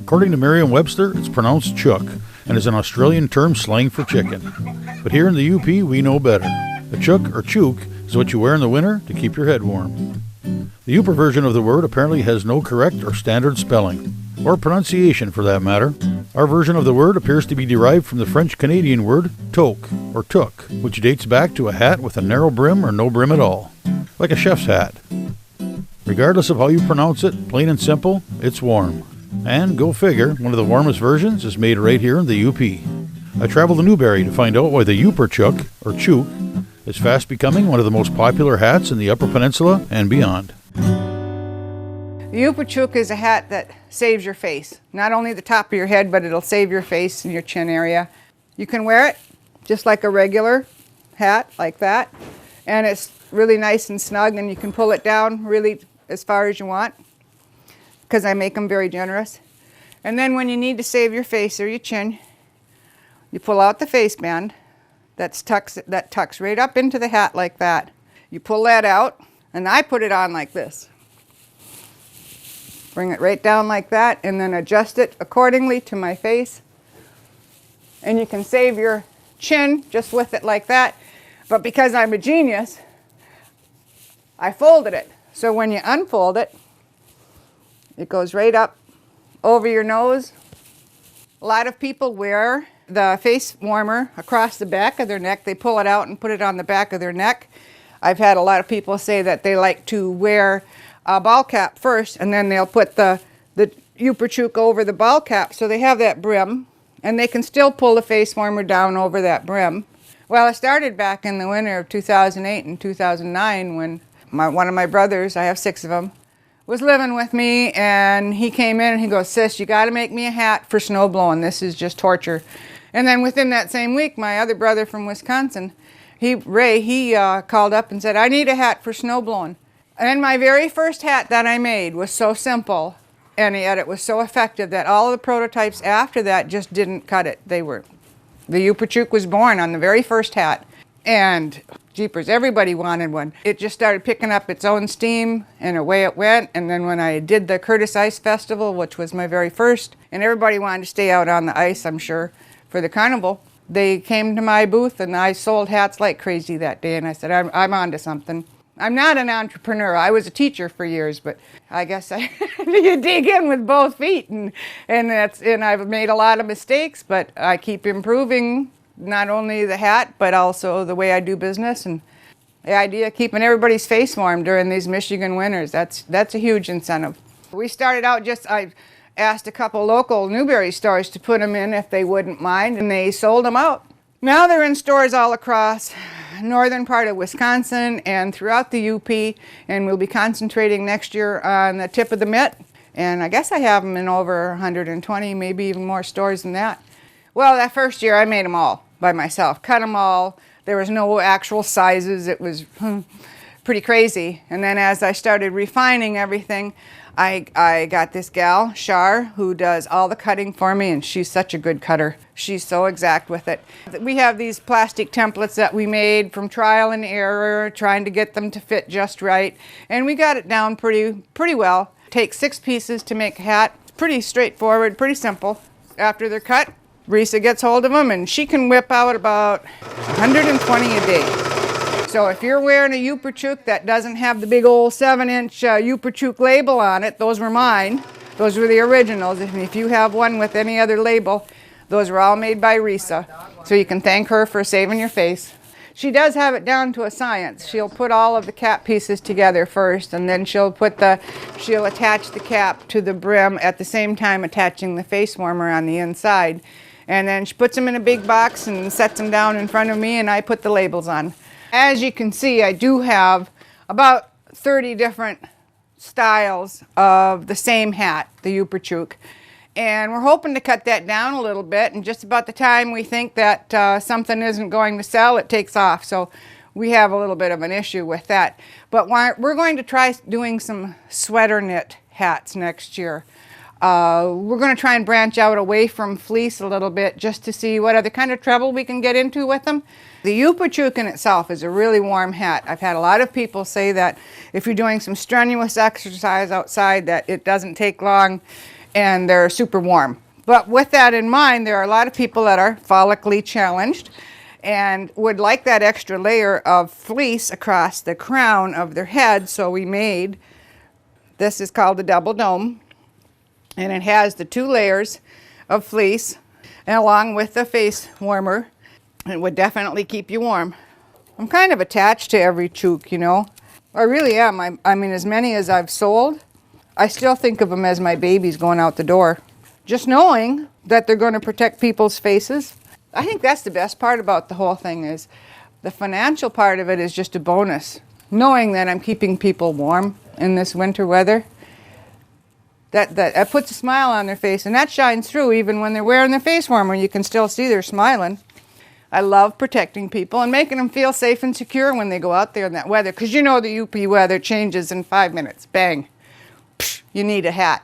According to Merriam-Webster, it's pronounced chook and is an Australian term slang for chicken. But here in the UP, we know better. A chook or chook is what you wear in the winter to keep your head warm. The Yooper version of the word apparently has no correct or standard spelling, or pronunciation for that matter. Our version of the word appears to be derived from the French-Canadian word toque or toque, which dates back to a hat with a narrow brim or no brim at all, like a chef's hat. Regardless of how you pronounce it, plain and simple, it's warm. And go figure, one of the warmest versions is made right here in the UP. I traveled to Newberry to find out why the YooperChook, or chook, is fast becoming one of the most popular hats in the Upper Peninsula and beyond. The YooperChook is a hat that saves your face. Not only the top of your head, but it'll save your face and your chin area. You can wear it just like a regular hat, like that. And it's really nice and snug, and you can pull it down really as far as you want, because I make them very generous. And then when you need to save your face or your chin, you pull out the face band that tucks right up into the hat like that. You pull that out, and I put it on like this. Bring it right down like that, and then adjust it accordingly to my face. And you can save your chin just with it like that. But because I'm a genius, I folded it. So when you unfold it, it goes right up over your nose. A lot of people wear the face warmer across the back of their neck. They pull it out and put it on the back of their neck. I've had a lot of people say that they like to wear a ball cap first, and then they'll put the YooperChook over the ball cap, so they have that brim, and they can still pull the face warmer down over that brim. Well, it started back in the winter of 2008 and 2009 when one of my brothers, I have 6 of them, was living with me, and he came in and he goes, "Sis, you got to make me a hat for snow blowing. This is just torture." And then within that same week, my other brother from Wisconsin, Ray, he called up and said, "I need a hat for snow blowing." And my very first hat that I made was so simple, and yet it was so effective that all of the prototypes after that just didn't cut it. The YooperChook was born on the very first hat, and jeepers, everybody wanted one. It just started picking up its own steam, and away it went. And then when I did the Curtis Ice Festival, which was my very first, and everybody wanted to stay out on the ice, I'm sure, for the carnival, they came to my booth, and I sold hats like crazy that day, and I said, I'm on to something. I'm not an entrepreneur. I was a teacher for years, but I guess you dig in with both feet, and I've made a lot of mistakes, but I keep improving not only the hat, but also the way I do business, and the idea of keeping everybody's face warm during these Michigan winters. That's a huge incentive. We started out I asked a couple local Newberry stores to put them in if they wouldn't mind, and they sold them out. Now they're in stores all across northern part of Wisconsin and throughout the UP, and we'll be concentrating next year on the tip of the mitt. And I guess I have them in over 120, maybe even more stores than that. Well, that first year I made them all by myself, cut them all. There was no actual sizes. It was pretty crazy. And then as I started refining everything, I got this gal, Shar, who does all the cutting for me, and she's such a good cutter. She's so exact with it. We have these plastic templates that we made from trial and error, trying to get them to fit just right. And we got it down pretty well. It takes 6 pieces to make a hat. It's pretty straightforward, pretty simple. After they're cut, Risa gets hold of them, and she can whip out about 120 a day. So if you're wearing a YooperChook that doesn't have the big old 7-inch YooperChook label on it, those were mine. Those were the originals. And if you have one with any other label, those were all made by Risa. So you can thank her for saving your face. She does have it down to a science. She'll put all of the cap pieces together first, and then she'll attach the cap to the brim at the same time attaching the face warmer on the inside. And then she puts them in a big box and sets them down in front of me, and I put the labels on. As you can see, I do have about 30 different styles of the same hat, the YooperChook. And we're hoping to cut that down a little bit, and just about the time we think that something isn't going to sell, it takes off. So we have a little bit of an issue with that. But we're going to try doing some sweater knit hats next year. We're going to try and branch out away from fleece a little bit just to see what other kind of trouble we can get into with them. The YooperChook in itself is a really warm hat. I've had a lot of people say that if you're doing some strenuous exercise outside, that it doesn't take long and they're super warm. But with that in mind, there are a lot of people that are follically challenged and would like that extra layer of fleece across the crown of their head. So we made, this is called the double dome, and it has the 2 layers of fleece, and along with the face warmer. It would definitely keep you warm. I'm kind of attached to every chook, you know. I really am. I mean, as many as I've sold, I still think of them as my babies going out the door. Just knowing that they're going to protect people's faces. I think that's the best part about the whole thing, is the financial part of it is just a bonus. Knowing that I'm keeping people warm in this winter weather. That puts a smile on their face, and that shines through even when they're wearing their face warmer. You can still see they're smiling. I love protecting people and making them feel safe and secure when they go out there in that weather, because you know the UP weather changes in 5 minutes. Bang. Psh, you need a hat.